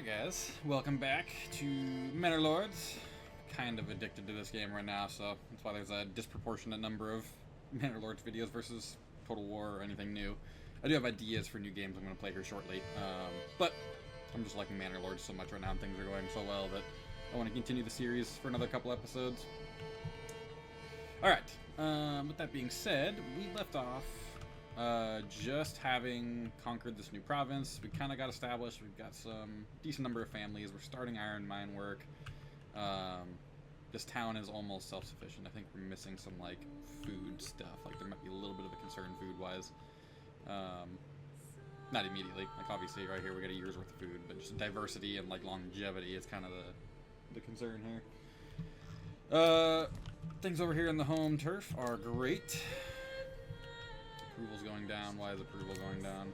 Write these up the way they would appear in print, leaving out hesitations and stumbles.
Alright guys, welcome back to Manor Lords. Kind of addicted to this game right now, so that's why there's a disproportionate number of Manor Lords videos versus Total War or anything new. I do have ideas for new games I'm going to play here shortly, but I'm just liking Manor Lords so much right now and things are going so well that I want to continue the series for another couple episodes. Alright, with that being said, we left off just having conquered this new province. We kind of got established. We've got some decent number of families. We're starting iron mine work. This town is almost self-sufficient. I think we're missing some like food stuff. Like there might be a little bit of a concern food-wise. Not immediately. Like obviously right here we got a year's worth of food, but just diversity and like longevity is kind of the concern here. Things over here in the home turf are great. Approval's going down. Why is approval going down?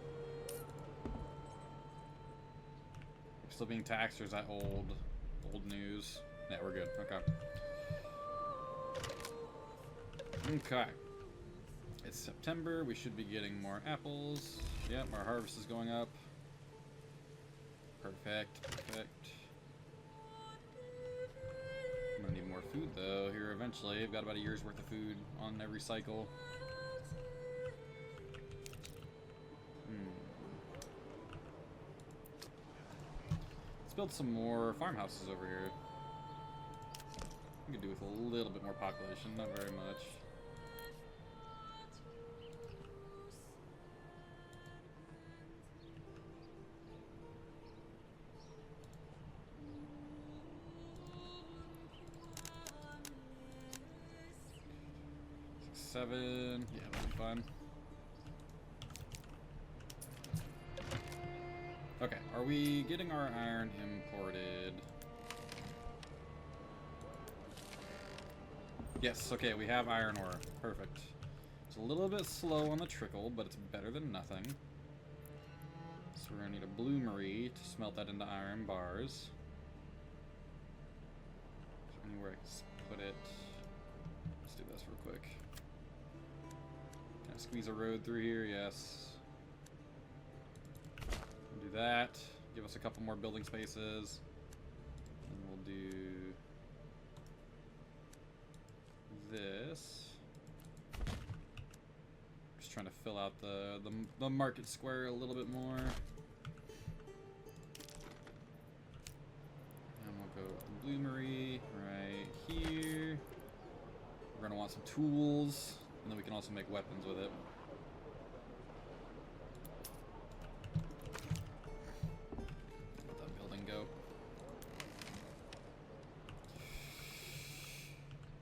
We're still being taxed, or is that old news? Yeah, we're good. Okay. Okay. It's September. We should be getting more apples. Yep, our harvest is going up. Perfect. Perfect. I'm gonna need more food though here eventually. I've got about a year's worth of food on every cycle. Let's build some more farmhouses over here. We could do with a little bit more population, not very much. Seven, yeah, that'll be fine. Okay, are we getting our iron imported? Yes, okay, we have iron ore. Perfect. It's a little bit slow on the trickle, but it's better than nothing. So we're gonna need a bloomery to smelt that into iron bars. Is there anywhere I can put it? Let's do this real quick. Can I squeeze a road through here? Yes. Do that. Give us a couple more building spaces. And we'll do this. Just trying to fill out the market square a little bit more. And we'll go with the bloomery right here. We're gonna want some tools, and then we can also make weapons with it.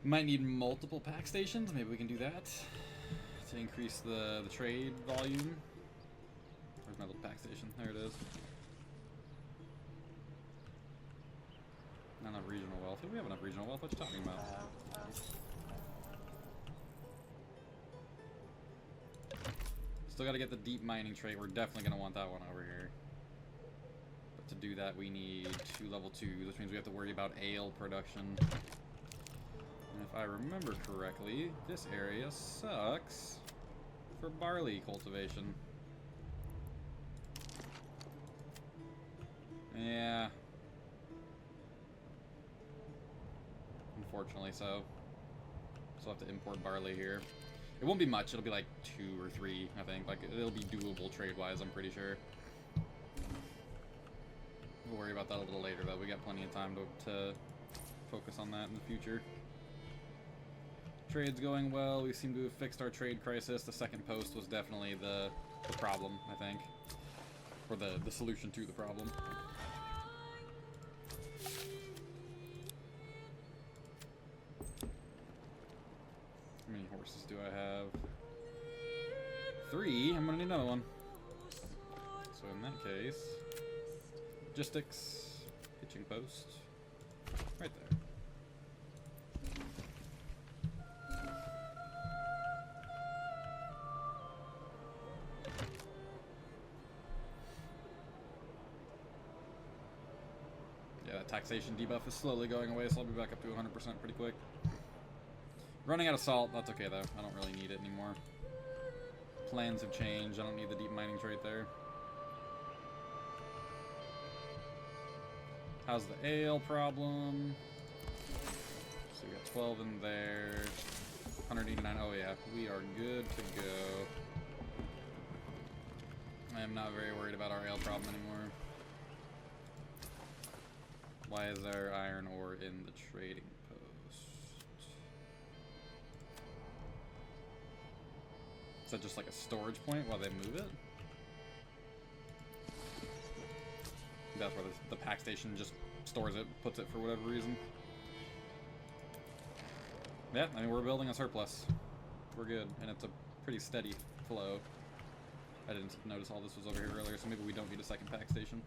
Might need multiple pack stations. Maybe we can do that to increase the trade volume. Where's my little pack station? There it is. Not enough regional wealth. We have enough regional wealth. What you talking about? Still got to get the deep mining trade. We're definitely going to want that one over here. But to do that, we need 2 level 2s, which means we have to worry about ale production. And if I remember correctly, this area sucks for barley cultivation. Yeah. Unfortunately so. So I'll have to import barley here. It won't be much, it'll be like 2 or 3, I think. Like, it'll be doable trade-wise, I'm pretty sure. We'll worry about that a little later, though. We got plenty of time to focus on that in the future. Trade's going well. We seem to have fixed our trade crisis. The second post was definitely the problem, I think. Or the solution to the problem. How many horses do I have? 3? I'm gonna need another one. So in that case, logistics, pitching post, right there. Yeah, that taxation debuff is slowly going away, so I'll be back up to 100% pretty quick. Running out of salt, that's okay though. I don't really need it anymore. Plans have changed. I don't need the deep mining trade there. How's the ale problem? So we got 12 in there. 189. Oh yeah, we are good to go. I am not very worried about our ale problem anymore. Why is there iron ore in the trading post? Is that just like a storage point while they move it? That's where the pack station just stores it, puts it for whatever reason. Yeah, I mean, we're building a surplus. We're good, and it's a pretty steady flow. I didn't notice all this was over here earlier, so maybe we don't need a second pack station.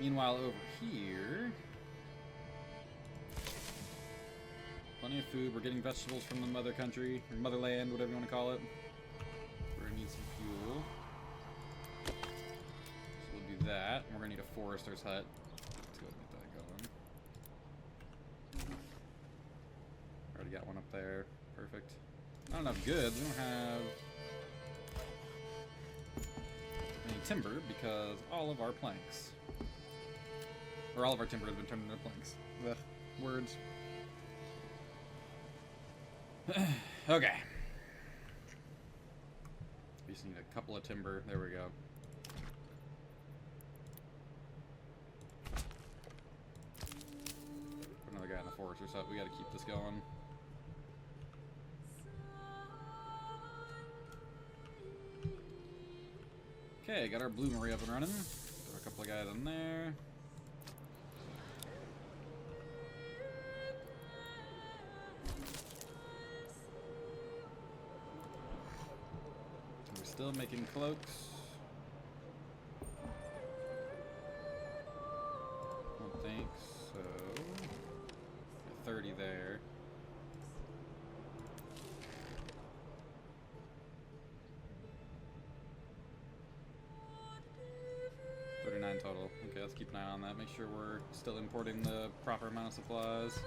Meanwhile, over here... plenty of food. We're getting vegetables from the mother country, or motherland, whatever you want to call it. We're going to need some fuel. That. We're gonna need a forester's hut. Let's go get that going. Already got one up there. Perfect. Not enough goods. We don't have any timber because all of our planks, or all of our timber has been turned into planks. Ugh. Words. Okay. We just need a couple of timber. There we go. Another guy in the forest or something. We gotta keep this going. Okay, got our bloomery up and running. Throw a couple of guys in there. We're still making cloaks. Don't think so. 30 there. Total. Okay, let's keep an eye on that. Make sure we're still importing the proper amount of supplies.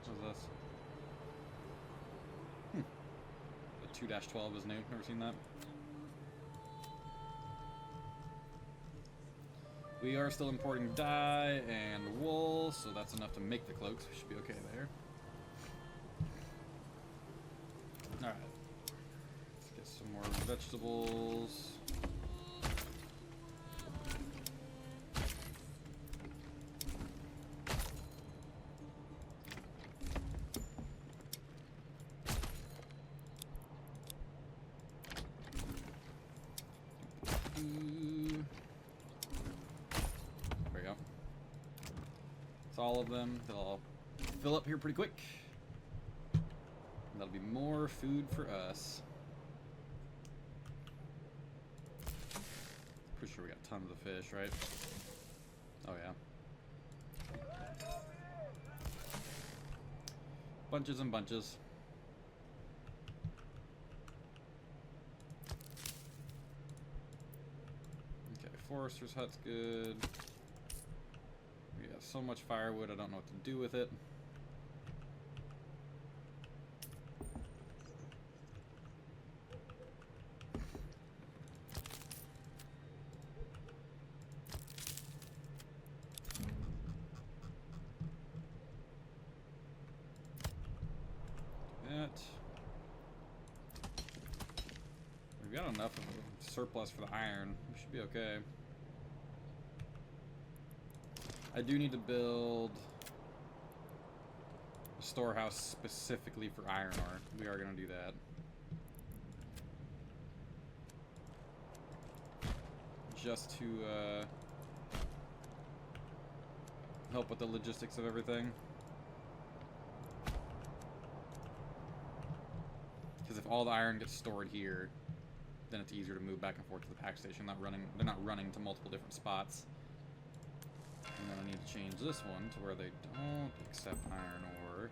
What's this? The 2-12 is new. Never seen that. We are still importing dye and wool, so that's enough to make the cloaks. We should be okay there. Alright. Let's get some more vegetables. All of them. They'll all fill up here pretty quick. And that'll be more food for us. Pretty sure we got tons of fish, right? Oh yeah. Bunches and bunches. Okay, forester's hut's good. So much firewood, I don't know what to do with it. That. We've got enough of a surplus for the iron. We should be okay. I do need to build a storehouse specifically for iron ore. We are going to do that. Just to help with the logistics of everything. Because if all the iron gets stored here, then it's easier to move back and forth to the pack station. They're not running to multiple different spots. And then I need to change this one to where they don't accept iron ore.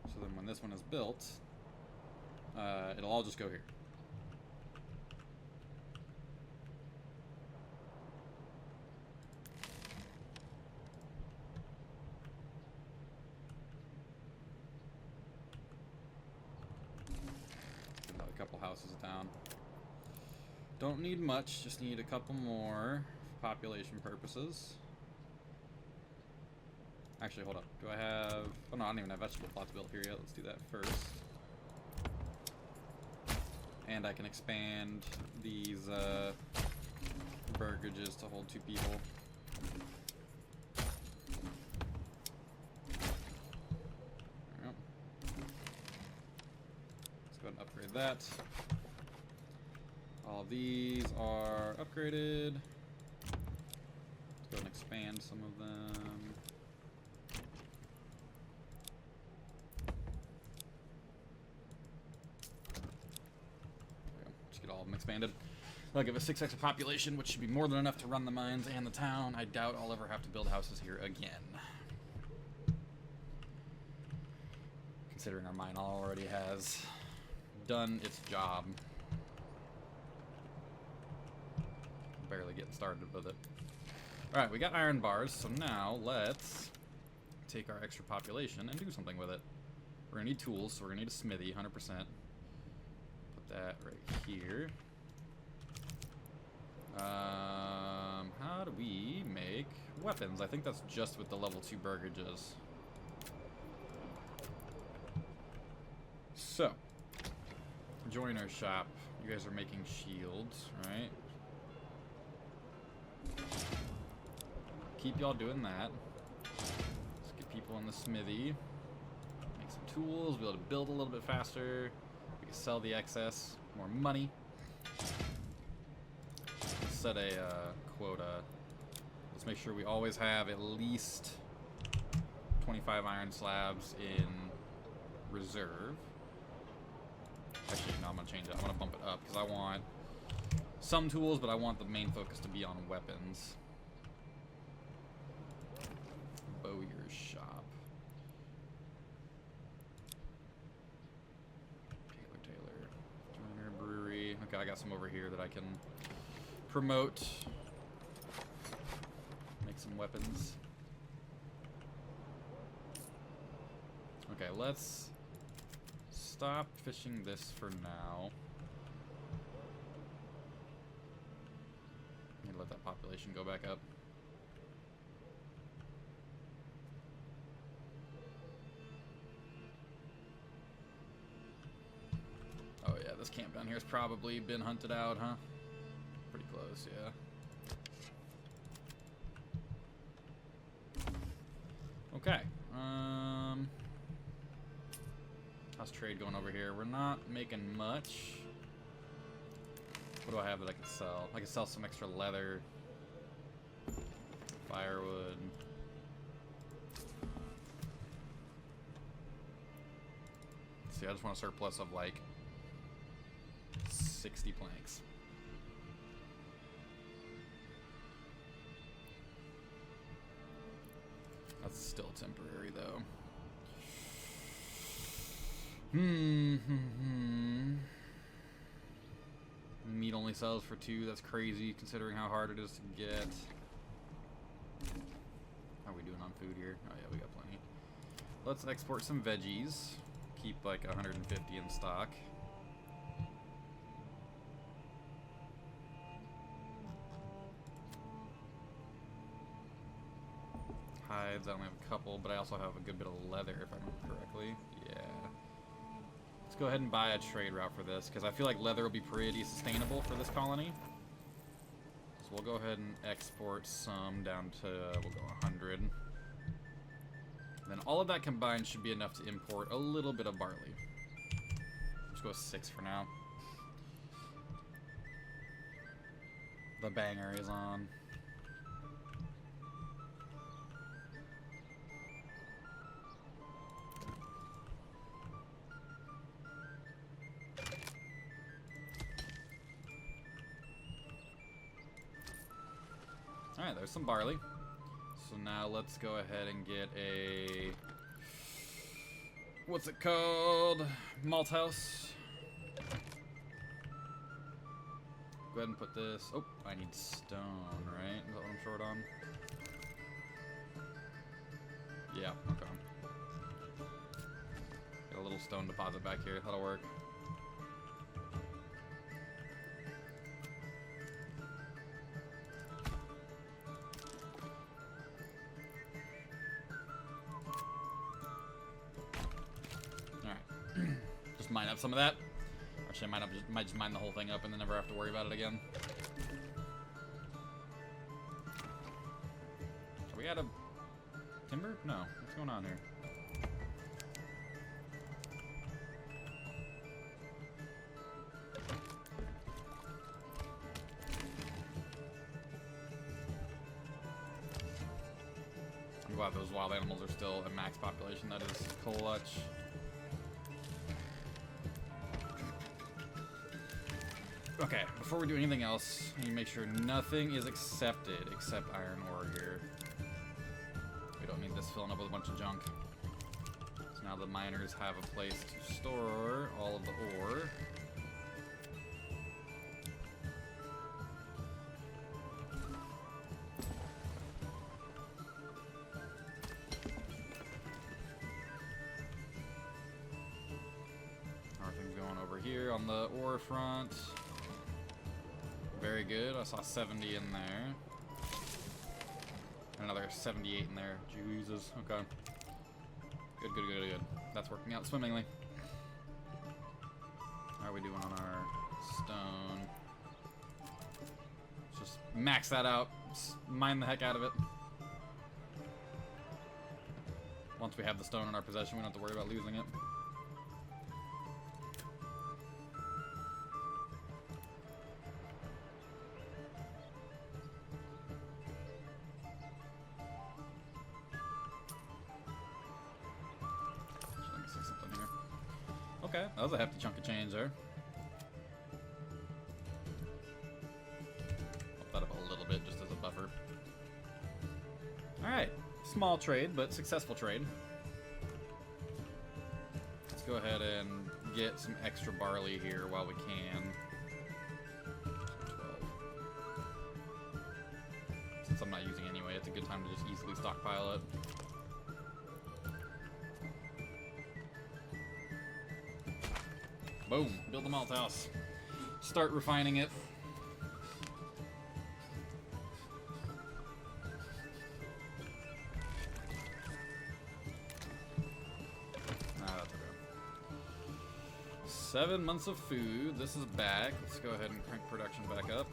So then when this one is built, it'll all just go here. A couple houses down. Don't need much, just need a couple more for population purposes. Actually, hold up. Do I have... Oh no, I don't even have vegetable plots built here yet. Let's do that first. And I can expand these burgages to hold 2 people. There we go. Let's go ahead and upgrade that. All of these are upgraded. Let's go ahead and expand some of them. All of them expanded. I'll give a 6 extra population, which should be more than enough to run the mines and the town. I doubt I'll ever have to build houses here again, considering our mine already has done its job. Barely getting started with it. Alright, we got iron bars, so now let's take our extra population and do something with it. We're gonna need tools, so we're gonna need a smithy, 100%. That right here. How do we make weapons? I think that's just with the level 2 burgages. So, joiner's shop. You guys are making shields, right? Keep y'all doing that. Let's get people in the smithy. Make some tools, be able to build a little bit faster. Sell the excess, more money. Set a quota. Let's make sure we always have at least 25 iron slabs in reserve. Actually, no, I'm gonna change it. I'm gonna bump it up because I want some tools, but I want the main focus to be on weapons. Bowyer's shop. Okay, I got some over here that I can promote. Make some weapons. Okay, let's stop fishing this for now. Need to let that population go back up. Oh yeah, this camp down here has probably been hunted out, huh? Pretty close, yeah. Okay. How's trade going over here? We're not making much. What do I have that I can sell? I can sell some extra leather, firewood. Let's see, I just want a surplus of like 60 planks. That's still temporary though. Meat only sells for 2. That's crazy considering how hard it is to get. How are we doing on food here? Oh yeah, we got plenty. Let's export some veggies. Keep like 150 in stock. Hides, I only have a couple, but I also have a good bit of leather if I remember correctly. Yeah. Let's go ahead and buy a trade route for this, because I feel like leather will be pretty sustainable for this colony. So we'll go ahead and export some down to, we'll go 100. And then all of that combined should be enough to import a little bit of barley. Let's go with 6 for now. The banger is on. Alright, there's some barley. So now let's go ahead and get a... what's it called? Malt house. Go ahead and put this... oh, I need stone, right? Is that what I'm short on? Yeah, okay. Get a little stone deposit back here. That'll work. just mine up some of that. Actually, I might just mine the whole thing up and then never have to worry about it again. Are we out of timber? No. What's going on here? I'm glad those wild animals are still at max population. That is clutch. Okay, before we do anything else, I need to make sure nothing is accepted except iron ore here. We don't need this filling up with a bunch of junk. So now the miners have a place to store all of the ore. Everything's going over here on the ore front. Very good. I saw 70 in there. And another 78 in there. Jesus. Okay. Good, good, good, good. That's working out swimmingly. How are we doing on our stone? Let's just max that out. Just mine the heck out of it. Once we have the stone in our possession, we don't have to worry about losing it. Okay, that was a hefty chunk of change there. Bump that up a little bit just as a buffer. Alright, small trade, but successful trade. Let's go ahead and get some extra barley here while we can. 12. Since I'm not using it anyway, it's a good time to just easily stockpile it. Boom. Build the malt house. Start refining it. That's okay. 7 months of food. This is back. Let's go ahead and crank production back up.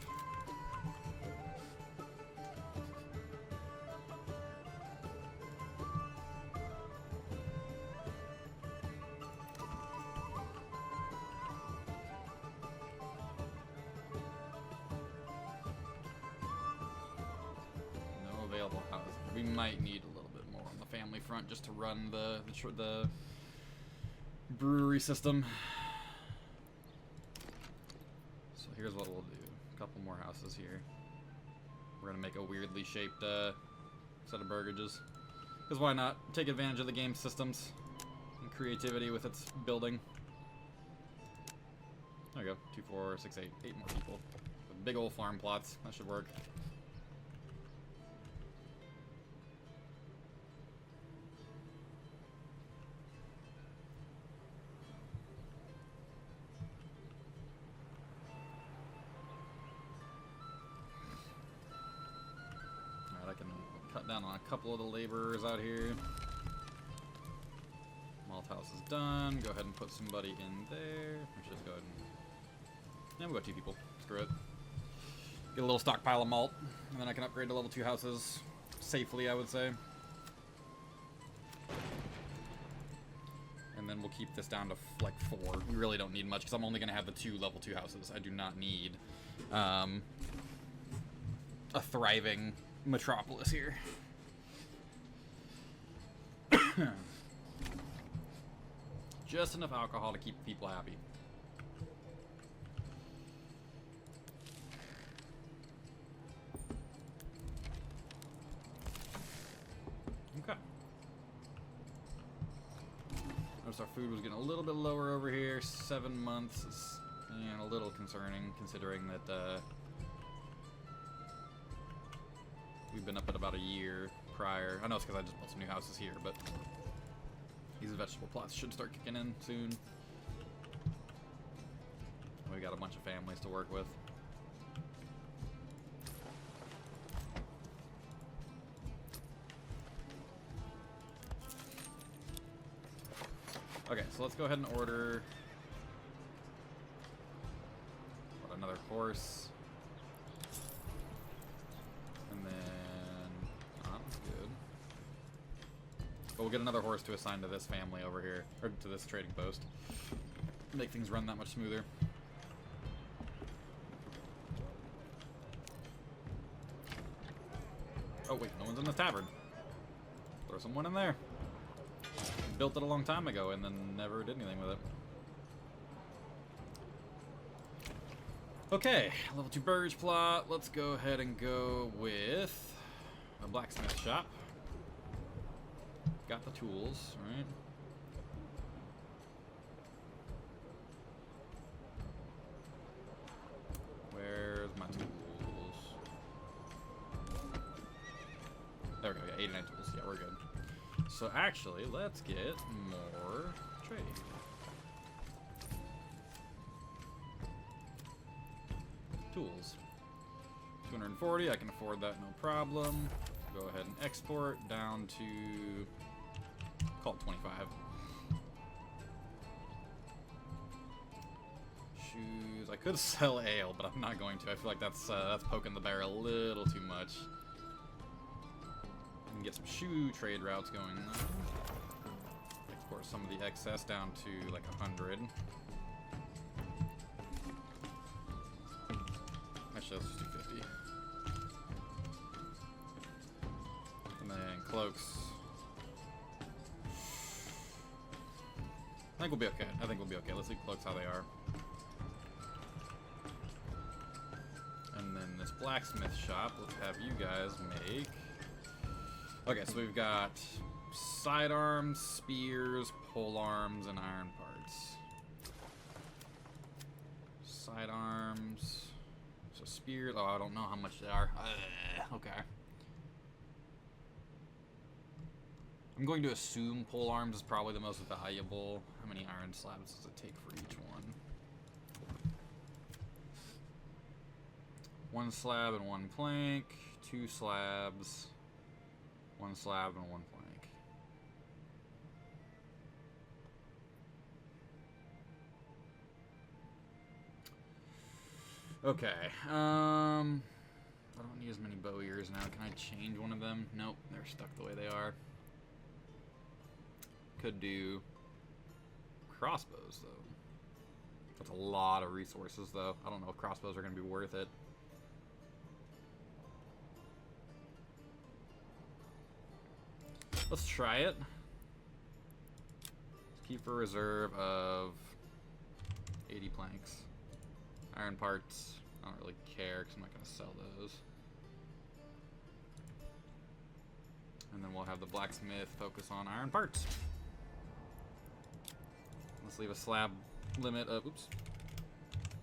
Available housing. We might need a little bit more on the family front just to run the brewery system. So here's what we'll do. A couple more houses here. We're gonna make a weirdly shaped set of burgages. Because why not? Take advantage of the game systems and creativity with its building. There we go. 2, 4, 6, 8. 8 more people. With big old farm plots. That should work. Down on a couple of the laborers out here. Malt house is done. Go ahead and put somebody in there. We should just go ahead and... Yeah, we'll go 2 people. Screw it. Get a little stockpile of malt, and then I can upgrade to level 2 houses safely, I would say. And then we'll keep this down to like 4. We really don't need much because I'm only going to have the 2 level 2 houses. I do not need a thriving metropolis here. Just enough alcohol to keep people happy. Okay. Notice our food was getting a little bit lower over here. 7 months is a little concerning considering that we've been up at about a year prior. I know it's because I just built some new houses here, but these vegetable plots should start kicking in soon. We got a bunch of families to work with. Okay, so let's go ahead and order another horse. And then... oh, that's good. But we'll get another horse to assign to this family over here. Or to this trading post. Make things run that much smoother. Oh wait, no one's in the tavern. Throw someone in there. Built it a long time ago and then never did anything with it. Okay, level 2 burge plot. Let's go ahead and go with a blacksmith shop. Got the tools, right? Where's my tools? There we go, yeah, 89 tools. Yeah, we're good. So actually, let's get more trade. Tools. 240, I can afford that, no problem. Go ahead and export down to, call it 25. Shoes, I could sell ale, but I'm not going to. I feel like that's poking the bear a little too much. And get some shoe trade routes going. Export some of the excess down to like 100. Actually, let's just do 50. And then cloaks. I think we'll be okay. I think we'll be okay. Let's leave cloaks how they are. And then this blacksmith shop, let's have you guys make... Okay, so we've got sidearms, spears, polearms, and iron parts. Sidearms. So spears. Oh, I don't know how much they are. Okay. I'm going to assume polearms is probably the most valuable. How many iron slabs does it take for each one? 1 slab and 1 plank. 2 slabs. 1 slab and 1 plank. Okay. I don't need as many bow ears now. Can I change one of them? Nope, they're stuck the way they are. Could do crossbows though. That's a lot of resources though. I don't know if crossbows are going to be worth it. Let's try it. Let's keep a reserve of 80 planks. Iron parts, I don't really care because I'm not going to sell those. And then we'll have the blacksmith focus on iron parts. Let's leave a slab limit of, oops,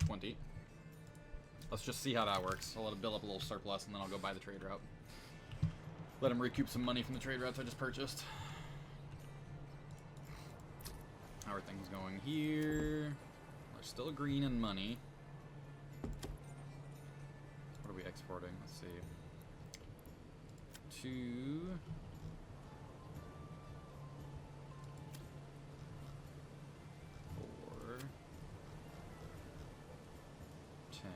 20. Let's just see how that works. I'll let it build up a little surplus and then I'll go buy the trade route. Let him recoup some money from the trade routes I just purchased. How are things going here? We're still green in money. What are we exporting? Let's see. 2. 4. 10.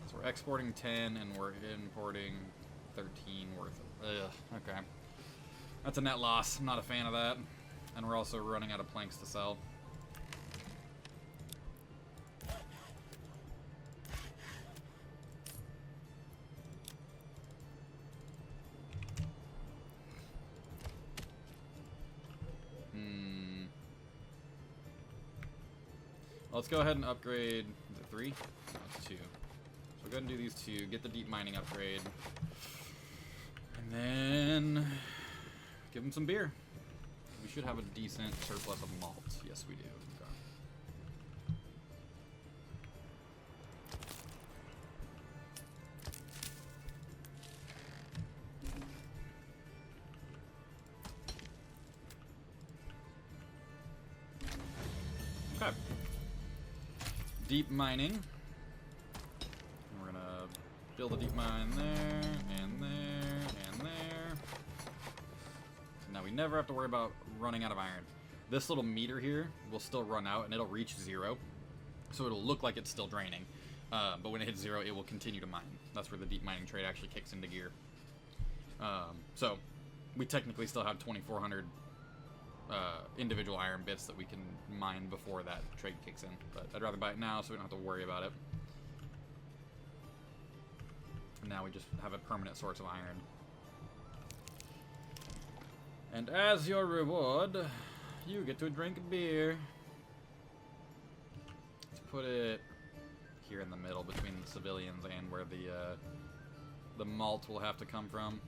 So we're exporting 10 and we're importing 13 worth of. Ugh, okay. That's a net loss. I'm not a fan of that. And we're also running out of planks to sell. Let's go ahead and upgrade. Is it 3? No, it's 2. So we'll go ahead and do these 2. Get the deep mining upgrade. And then give them some beer. We should have a decent surplus of malt. Yes, we do. Okay. Okay. Deep mining. And we're gonna build a deep mine there, and there, and there. So now we never have to worry about running out of iron. this little meter here will still run out, and it'll reach 0. So it'll look like it's still draining. But when it hits 0, it will continue to mine. That's where the deep mining trade actually kicks into gear. So we technically still have 2,400 individual iron bits that we can mine before that trade kicks in. But I'd rather buy it now so we don't have to worry about it. And now we just have a permanent source of iron. And as your reward, you get to drink beer. Let's put it here in the middle between the civilians and where the malt will have to come from.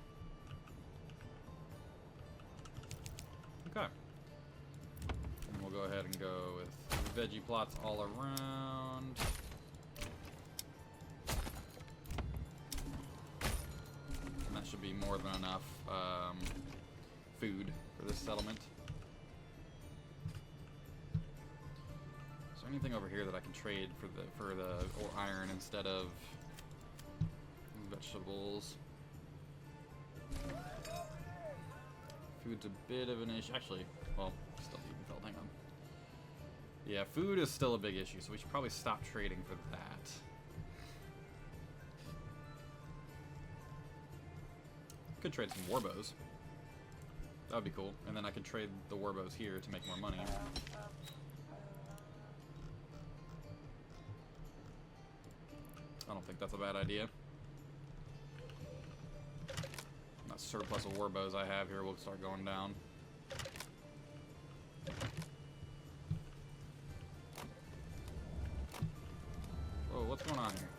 Okay. And we'll go ahead and go with veggie plots all around. And that should be more than enough food for this settlement. Is there anything over here that I can trade for the iron instead of vegetables? Food's a bit of an issue. Actually, well, still even felt. Hang on. Yeah, food is still a big issue, so we should probably stop trading for that. Could trade some warbows. That would be cool. And then I could trade the warbows here to make more money. I don't think that's a bad idea. That surplus of warbows I have here will start going down. Whoa, what's going on here?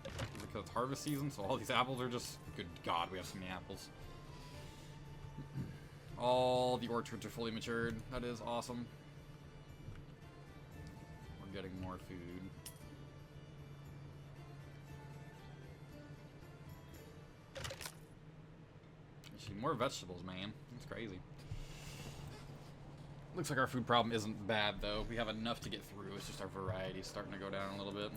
Is it because it's harvest season, so all these apples are just... Good God, we have so many apples. All the orchards are fully matured. That is awesome. We're getting more food. Actually, more vegetables, man. That's crazy. Looks like our food problem isn't bad, though. We have enough to get through. It's just our variety is starting to go down a little bit.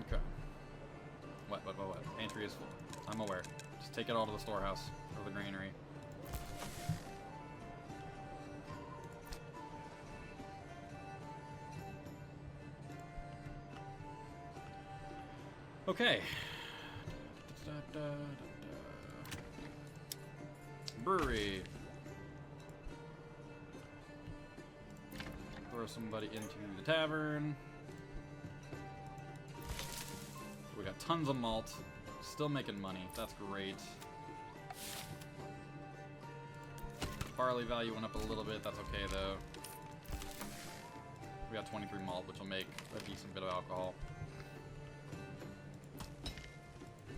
Okay. What? Pantry is full. I'm aware. Just take it all to the storehouse or the granary. Okay. Brewery. Throw somebody into the tavern. We got tons of malt. Still making money. That's great. Barley value went up a little bit. That's okay, though. We got 23 malt, which will make a decent bit of alcohol.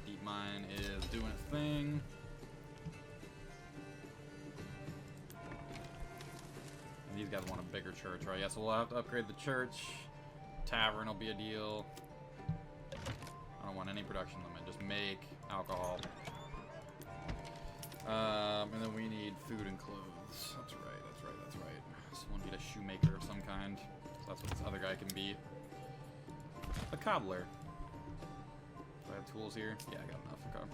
Deep mine is doing its thing. And these guys want a bigger church, right? Yeah, so we'll have to upgrade the church. Tavern will be a deal. I don't want any production limit, just make alcohol. And then we need food and clothes. That's right. So we'll need a shoemaker of some kind. So that's what this other guy can be. A cobbler. Do I have tools here? Yeah, I got enough. Okay.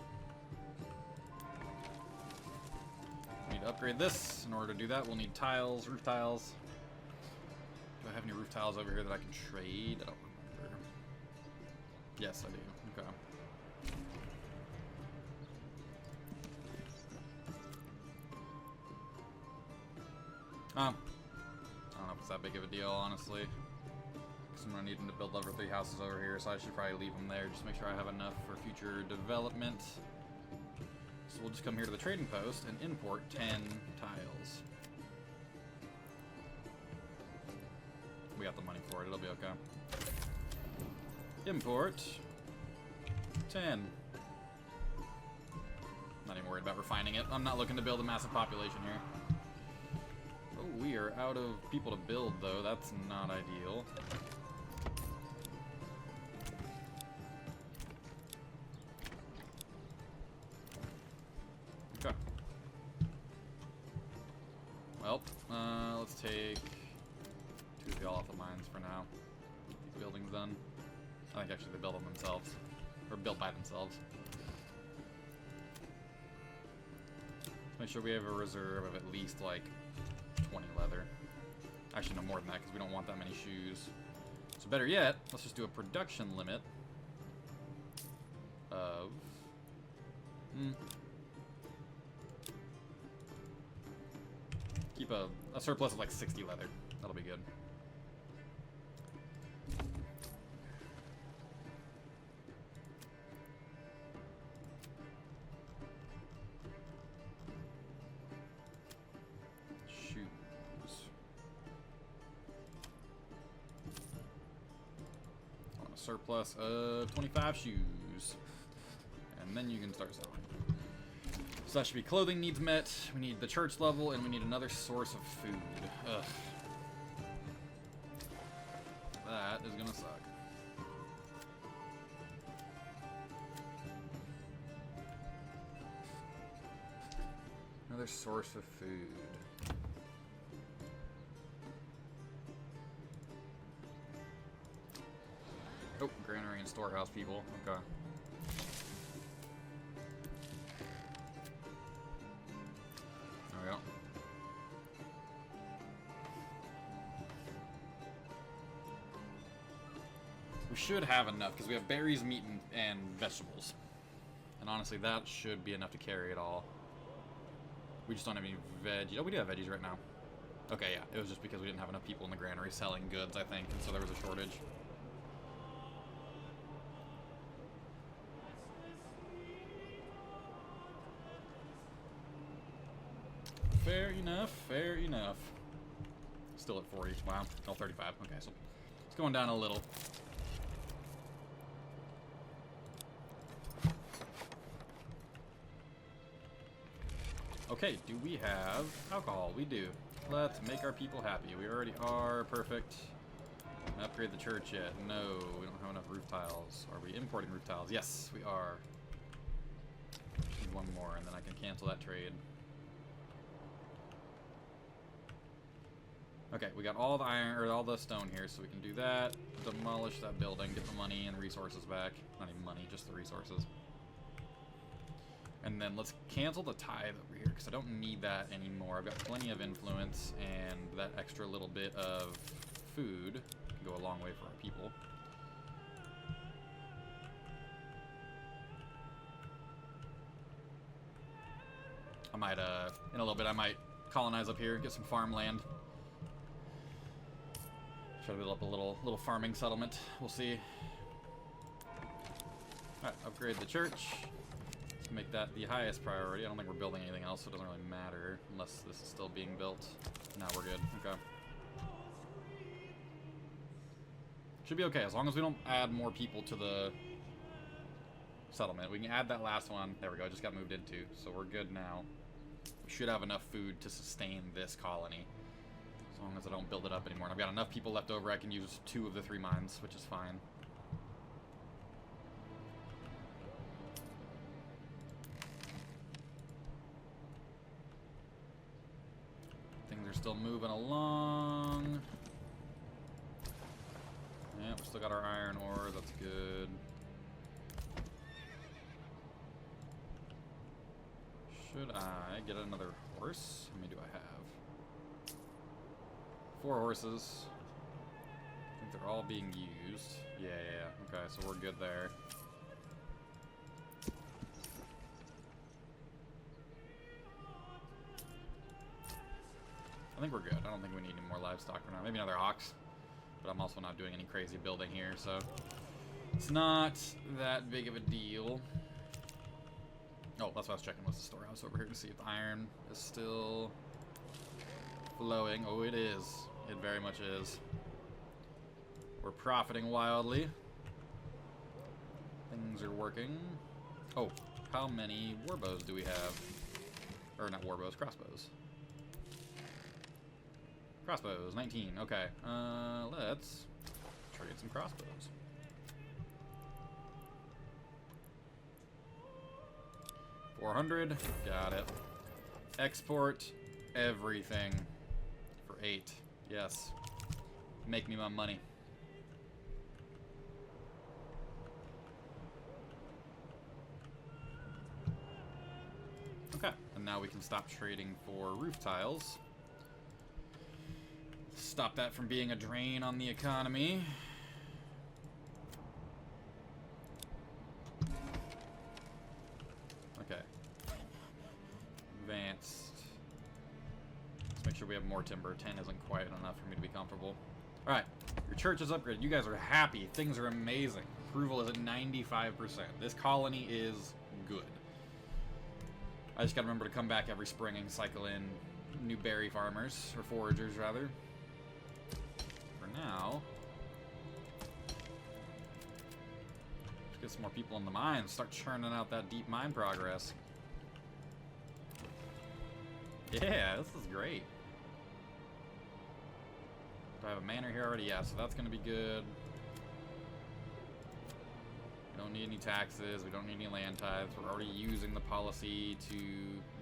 We need to upgrade this. In order to do that, we'll need tiles, roof tiles. Do I have any roof tiles over here that I can trade? I don't remember. Yes, I do. Okay. I don't know if it's that big of a deal, honestly. Because I'm going to need them to build level 3 houses over here, so I should probably leave them there. Just make sure I have enough for future development. So we'll just come here to the trading post and import 10 tiles. We got the money for it. It'll be okay. Import 10. Not even worried about refining it. I'm not looking to build a massive population here. Oh, we are out of people to build, though. That's not ideal. Okay. Well, let's take 2 of the all off the mines for now. Get these buildings done. I think actually they build them themselves. Or built by themselves. Make sure we have a reserve of at least, like, 20 leather. Actually, no more than that, because we don't want that many shoes. So better yet, let's just do a production limit of... Keep a surplus of, like, 60 leather. That'll be good. Surplus of 25 shoes. And then you can start selling. So that should be clothing needs met. We need the church level, and we need another source of food. Ugh. That is gonna suck. Another source of food. Oh, granary and storehouse people. Okay. There we go. We should have enough, because we have berries, meat, and vegetables. And honestly, that should be enough to carry it all. We just don't have any veggies. Oh, we do have veggies right now. Okay, yeah. It was just because we didn't have enough people in the granary selling goods, I think, and so there was a shortage. Fair enough, fair enough. Still at 40. Wow. Oh, 35. Okay, so it's going down a little. Okay, do we have alcohol? We do. Let's make our people happy. We already are. Perfect. Upgrade the church yet? No, we don't have enough roof tiles. Are we importing roof tiles? Yes, we are. Need one more, and then I can cancel that trade. Okay, we got all the iron, or all the stone here, so we can do that. Demolish that building, get the money and resources back. Not even money, just the resources. And then let's cancel the tithe over here, because I don't need that anymore. I've got plenty of influence, and that extra little bit of food can go a long way for our people. I might, in a little bit, I might colonize up here, get some farmland. Try to build up a little farming settlement. We'll see. Alright, upgrade the church. Let's make that the highest priority. I don't think we're building anything else, so it doesn't really matter unless this is still being built. Now we're good. Okay. Should be okay, as long as we don't add more people to the settlement. We can add that last one. There we go, it just got moved into, so we're good now. We should have enough food to sustain this colony. As long as I don't build it up anymore. And I've got enough people left over, I can use 2 of the 3 mines, which is fine. Things are still moving along. Yeah, we still got our iron ore, that's good. Should I get another horse? How many do I have? 4 horses. I think they're all being used. Yeah. Okay, so we're good there. I think we're good. I don't think we need any more livestock for now. Maybe another ox. But I'm also not doing any crazy building here, so it's not that big of a deal. Oh, that's what I was checking. Was the storehouse over here to see if the iron is still flowing? Oh, it is. It very much is. We're profiting wildly. Things are working. Oh, how many warbows do we have? Or not warbows, crossbows. Crossbows, 19. Okay, let's try to get some crossbows. $400, got it. Export everything for 8. Yes. Make me my money. Okay, and now we can stop trading for roof tiles. Stop that from being a drain on the economy. Okay. Advanced. Let's make sure we have more timber. 10 isn't quite enough for me to be comfortable. Alright, your church is upgraded. You guys are happy. Things are amazing. Approval is at 95%. This colony is good. I just gotta remember to come back every spring and cycle in new berry farmers, or foragers rather. For now, let's get some more people in the mines. Start churning out that deep mine progress. Yeah, this is great. Do I have a manor here already? Yeah, so that's gonna be good. We don't need any taxes, we don't need any land tithes. We're already using the policy to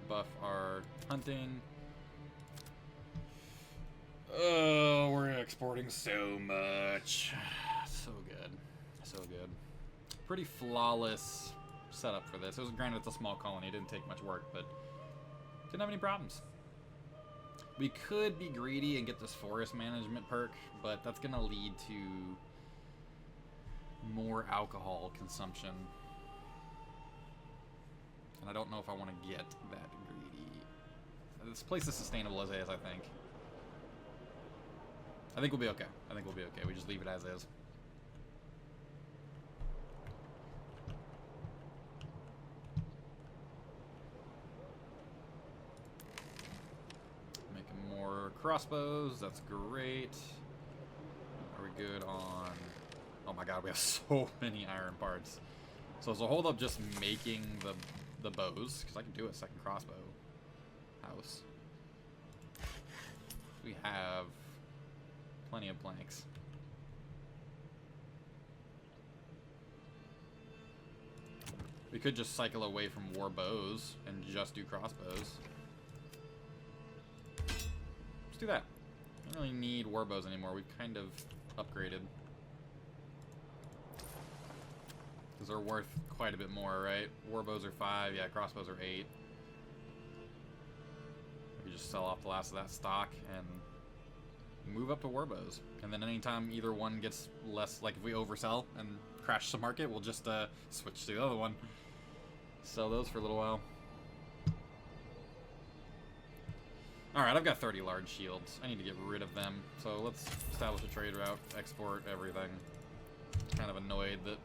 buff our hunting. Oh, we're exporting so much. So good. So good. Pretty flawless setup for this. It was, granted, it's a small colony. It didn't take much work, but didn't have any problems. We could be greedy and get this forest management perk, but that's going to lead to more alcohol consumption. And I don't know if I want to get that greedy. This place is sustainable as is, I think. I think we'll be okay. I think we'll be okay. We just leave it as is. Making more crossbows. That's great. Are we good on... Oh my god, we have so many iron parts. So as a hold up just making the bows, because I can do a second crossbow house. We have plenty of planks. We could just cycle away from war bows and just do crossbows. Let's do that. We don't really need war bows anymore. We've kind of upgraded. Because they're worth quite a bit more, right? War bows are 5, yeah, crossbows are 8. We just sell off the last of that stock and move up to war bows. And then anytime either one gets less, like if we oversell and crash the market, we'll just switch to the other one. Sell those for a little while. Alright, I've got 30 large shields. I need to get rid of them. So let's establish a trade route, export everything. Kind of annoyed that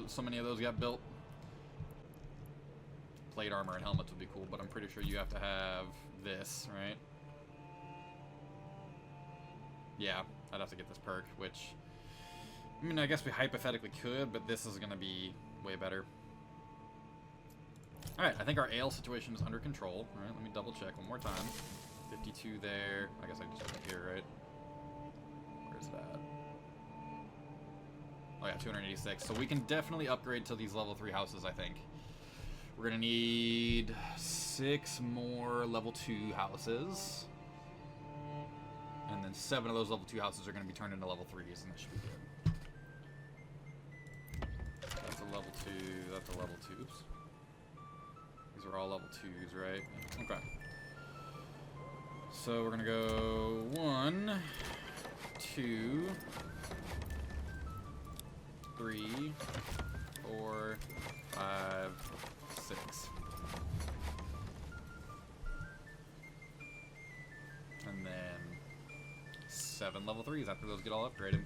so many of those got built. Plate armor and helmets would be cool, but I'm pretty sure you have to have this, right? Yeah, I'd have to get this perk, which... I mean, I guess we hypothetically could, but this is going to be way better. Alright, I think our ale situation is under control. Alright, let me double check one more time. 52 there. I guess I just put it here, right? Where's that? Oh yeah, 286. So we can definitely upgrade to these level 3 houses, I think. We're going to need 6 more level 2 houses. And then 7 of those level 2 houses are going to be turned into level 3s, and that should be good. That's a level 2, that's a level 2. Oops. These are all level 2s, right? Okay. So we're going to go 1, 2, 3, 4, 5, 6. And then 7 level 3s after those get all upgraded.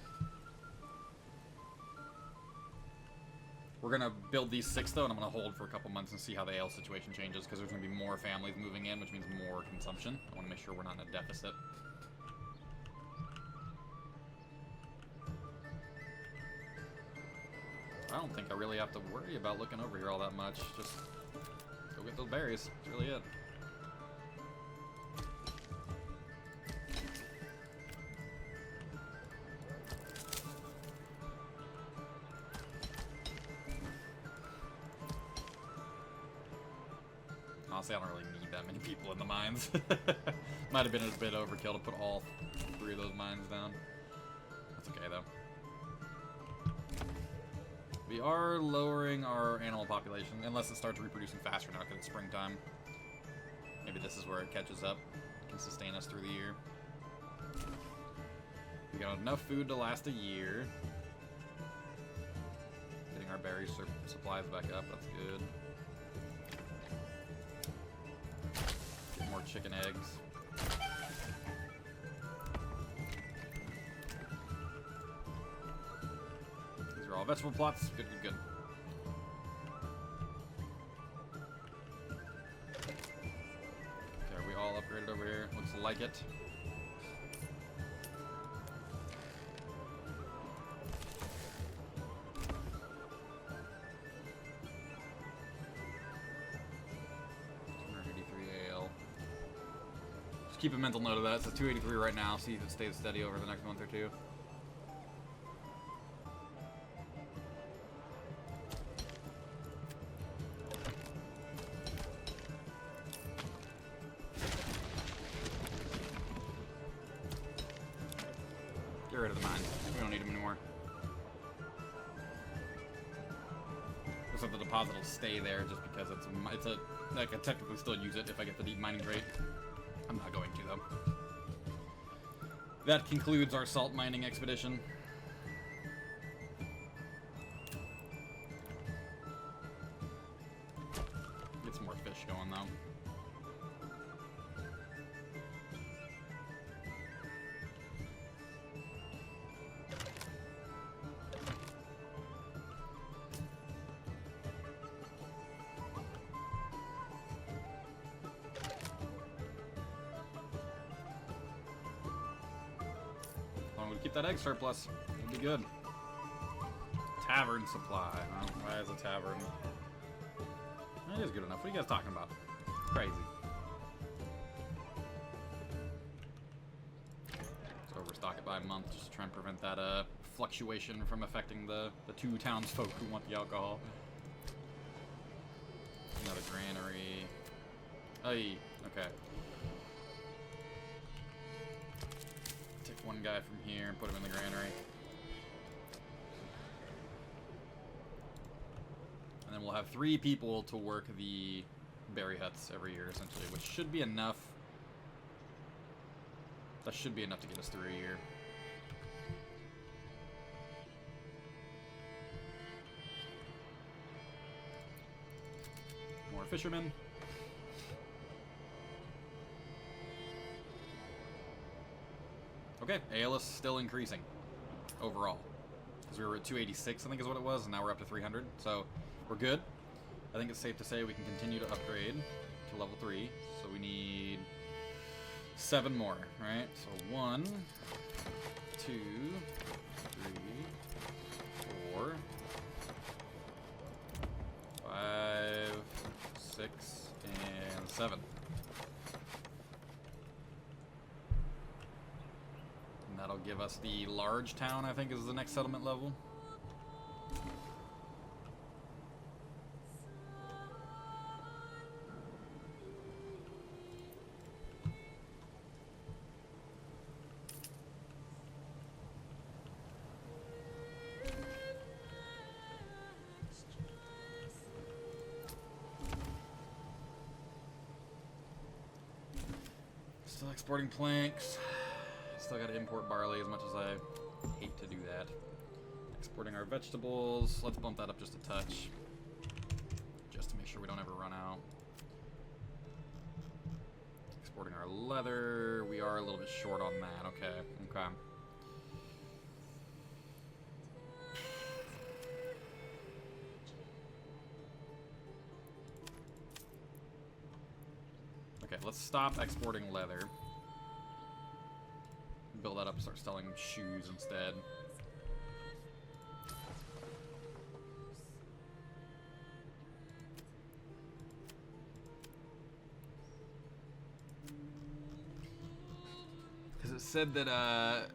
We're going to build these 6 though, and I'm going to hold for a couple months and see how the ale situation changes, because there's going to be more families moving in, which means more consumption. I want to make sure we're not in a deficit. I don't think I really have to worry about looking over here all that much. Just go get those berries. That's really it. Honestly, I don't really need that many people in the mines. Might have been a bit overkill to put all 3 of those mines down. That's okay, though. We are lowering our animal population, unless it starts reproducing faster now because it's springtime. maybe this is where it catches up. It can sustain us through the year. We got enough food to last a year. Getting our berry supplies back up, that's good. Get more chicken eggs. These are all vegetable plots. Good, good, good. Okay, are we all upgraded over here? Looks like it. Keep a mental note of that. It's 283 right now. See if it stays steady over the next month or two. Get rid of the mines. We don't need them anymore. Looks like the deposit will stay there just because it's a I can technically still use it if I get the deep mining rate. I'm not going to, though. That concludes our salt mining expedition. Get some more fish going, though. Keep that egg surplus. It'll be good. Tavern supply. Oh, why is a tavern? It is good enough. What are you guys talking about? Crazy. Let's overstock it by a month just to try and prevent that fluctuation from affecting the two townsfolk who want the alcohol. Another granary. Hey, okay. One guy from here and put him in the granary. And then we'll have 3 people to work the berry huts every year, essentially, which should be enough. That should be enough to get us through a year. More fishermen. Okay, ale is still increasing overall. Because we were at 286, I think is what it was, and now we're up to 300. So we're good. I think it's safe to say we can continue to upgrade to level 3. So we need 7 more, right? So 1, 2, 3, 4, 5, 6, and 7. That'll give us the large town, I think, is the next settlement level. Still exporting planks. Still gotta import barley as much as I hate to do that. Exporting our vegetables. Let's bump that up just a touch. Just to make sure we don't ever run out. Exporting our leather. We are a little bit short on that. Okay. Okay. Okay, let's stop exporting leather. Build that up and start selling shoes instead. Because it said that,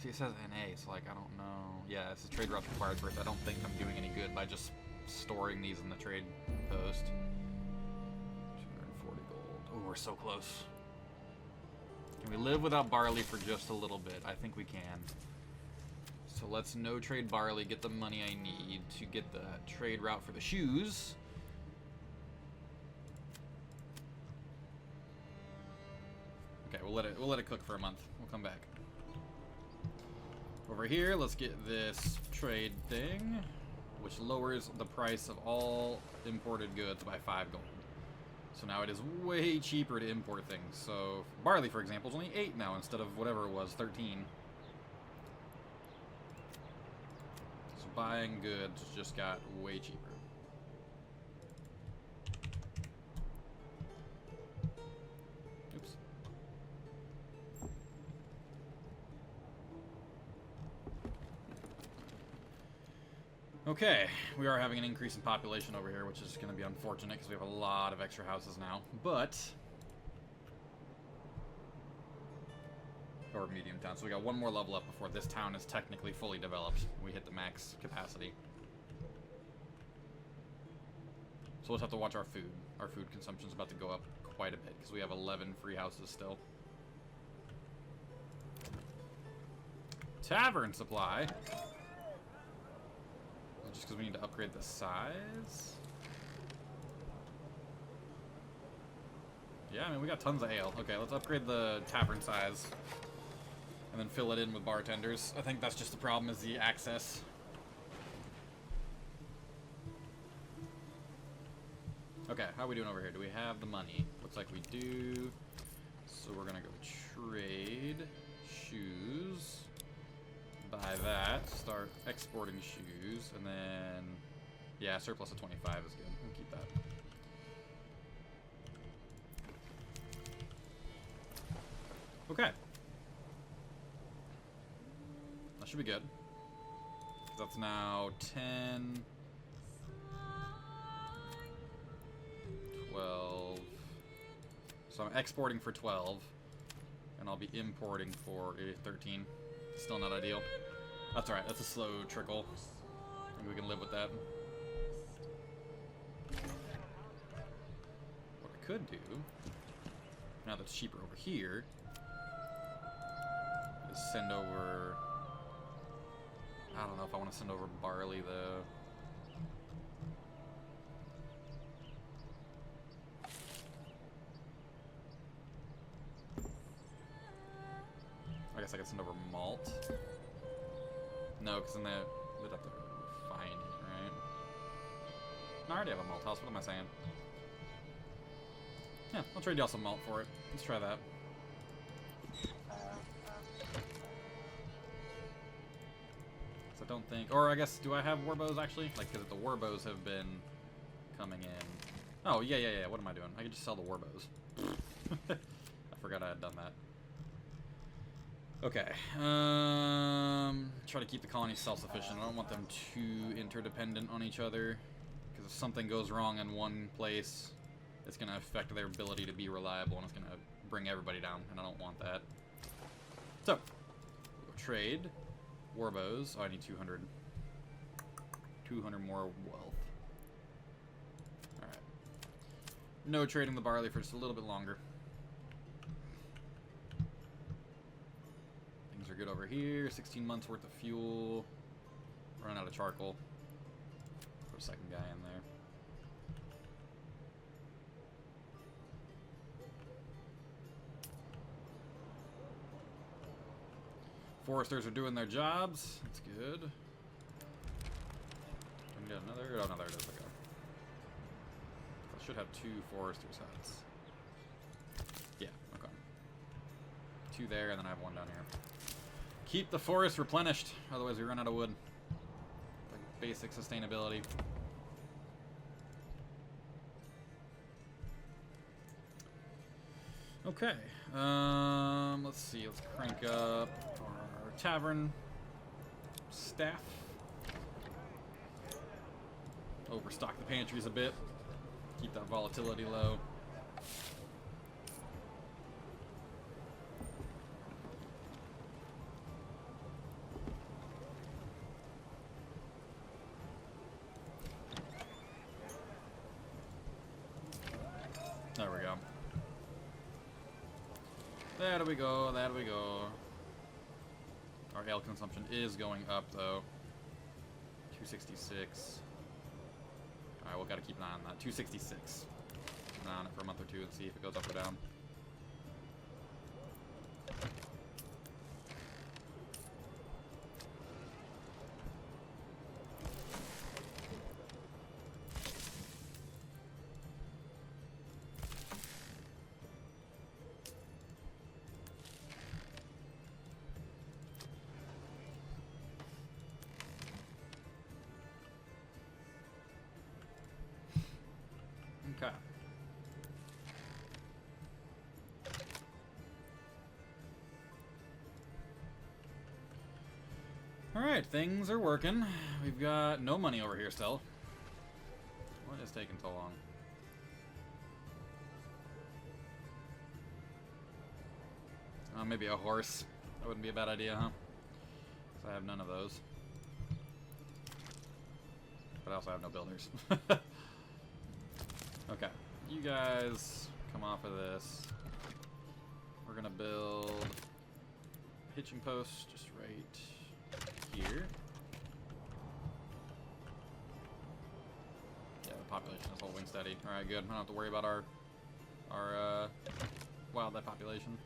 see, it says NA, so, like, I don't know. Yeah, it's a trade route required first. I don't think I'm doing any good by just storing these in the trade post. 240 gold. Oh, we're so close. Can we live without barley for just a little bit? I think we can. So let's no trade barley, get the money I need to get the trade route for the shoes. we'll let it cook for a month. We'll come back. Over here, let's get this trade thing, which lowers the price of all imported goods by 5 gold. So now it is way cheaper to import things. So barley, for example, is only 8 now instead of whatever it was, 13. So buying goods just got way cheaper. Oops. Okay, we are having an increase in population over here, which is going to be unfortunate because we have a lot of extra houses now, but... Or medium town, so we got one more level up before this town is technically fully developed. We hit the max capacity. So we'll just have to watch our food. Our food consumption is about to go up quite a bit because we have 11 free houses still. Tavern supply. Just because we need to upgrade the size? Yeah, I mean, we got tons of ale. Okay, let's upgrade the tavern size. And then fill it in with bartenders. I think that's just the problem, is the access. Okay, how are we doing over here? Do we have the money? Looks like we do. So we're gonna go trade. Shoes. Buy that, start exporting shoes, and then, yeah, surplus of 25 is good. We'll keep that. Okay. That should be good. That's now 10, 12. So I'm exporting for 12, and I'll be importing for 13. Still not ideal. That's alright, that's a slow trickle. Maybe we can live with that. What I could do, now that it's cheaper over here, is send over... I don't know if I want to send over barley, though. I guess I could send over malt. No, because then they'd have to refine it, right? No, I already have a malt house. What am I saying? Yeah, I'll trade y'all some malt for it. Let's try that. So I don't think... Or I guess, do I have warbows, actually? Like, because the warbows have been coming in. Oh, yeah. What am I doing? I can just sell the warbows. I forgot I had done that. Okay, try to keep the colonies self-sufficient. I don't want them too interdependent on each other, because if something goes wrong in one place, it's going to affect their ability to be reliable, and it's going to bring everybody down, and I don't want that. So, we'll trade. Warbows. Oh, I need 200. 200 more wealth. Alright. No trading the barley for just a little bit longer. Are good over here. 16 months worth of fuel. Running out of charcoal. Put a second guy in there. Foresters are doing their jobs. That's good. Can we get another? Oh, no, there it is. Okay. I should have 2 foresters' huts. Yeah, okay. 2 there, and then I have 1 down here. Keep the forest replenished, otherwise we run out of wood. Like basic sustainability. Okay, let's see, let's crank up our tavern staff. Overstock the pantries a bit. Keep that volatility low. There we go. There we go, there we go. Our ale consumption is going up, though. 266. Alright, we'll gotta keep an eye on that. 266. Keep an eye on it for a month or two and see if it goes up or down. Okay. Alright, things are working. We've got no money over here still. What is taking so long? Maybe a horse. That wouldn't be a bad idea, huh? Because I have none of those. But I also have no builders. Okay, you guys come off of this. We're gonna build a hitching post just right here. Yeah, the population is holding steady. Alright, good. I don't have to worry about our wildlife population.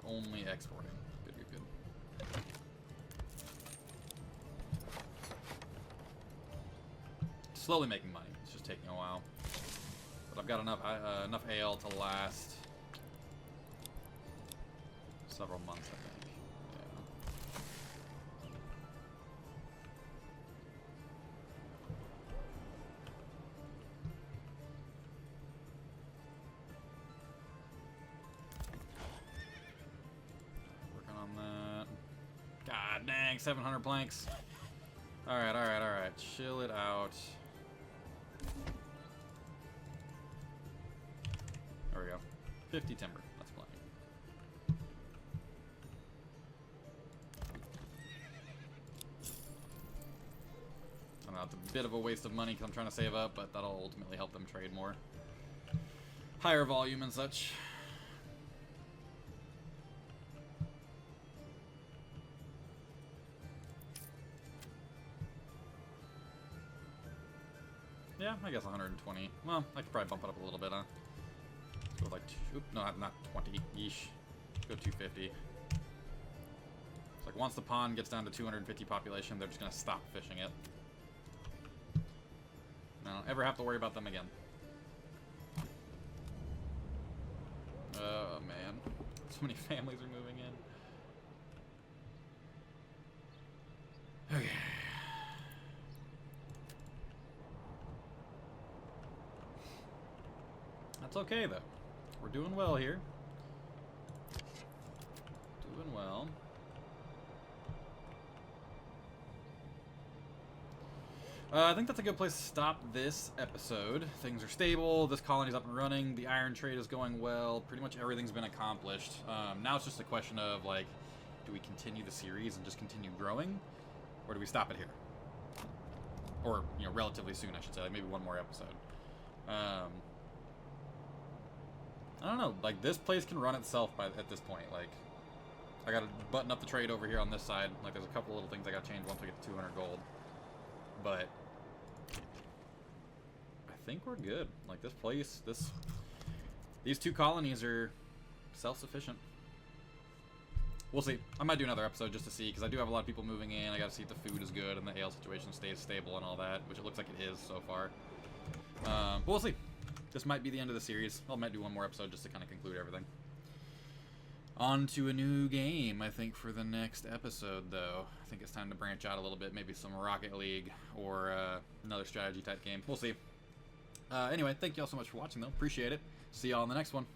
Only exporting. Good, good, good. Slowly making money. It's just taking a while. But I've got enough ale to last several months, I think. God dang, 700 planks. Alright, alright, alright. Chill it out. There we go. 50 timber. That's plenty. I don't know, it's a bit of a waste of money because I'm trying to save up, but that'll ultimately help them trade more. Higher volume and such. Yeah, I guess 120. Well, I could probably bump it up a little bit, huh? Go like, no, not 20. Yeesh. Go 250. It's like once the pond gets down to 250 population, they're just gonna stop fishing it. And I don't ever have to worry about them again. Oh man, so many families are moving in. Okay. That's okay, though. We're doing well here. Doing well. I think that's a good place to stop this episode. Things are stable. This colony's up and running. The iron trade is going well. Pretty much everything's been accomplished. Now it's just a question of, like, do we continue the series and just continue growing? Or do we stop it here? Or, you know, relatively soon, I should say. Like, maybe one more episode. I don't know, like, this place can run itself at this point. Like, I gotta button up the trade over here on this side. Like, there's a couple little things I gotta change once we get to 200 gold. But I think we're good. Like, this place, these two colonies are self-sufficient. We'll see. I might do another episode just to see, because I do have a lot of people moving in. I gotta see if the food is good and the ale situation stays stable and all that, which it looks like it is so far. But we'll see. This might be the end of the series. I might do one more episode just to kind of conclude everything. On to a new game, I think, for the next episode, though. I think it's time to branch out a little bit. Maybe some Rocket League or another strategy-type game. We'll see. Anyway, thank you all so much for watching, though. Appreciate it. See y'all in the next one.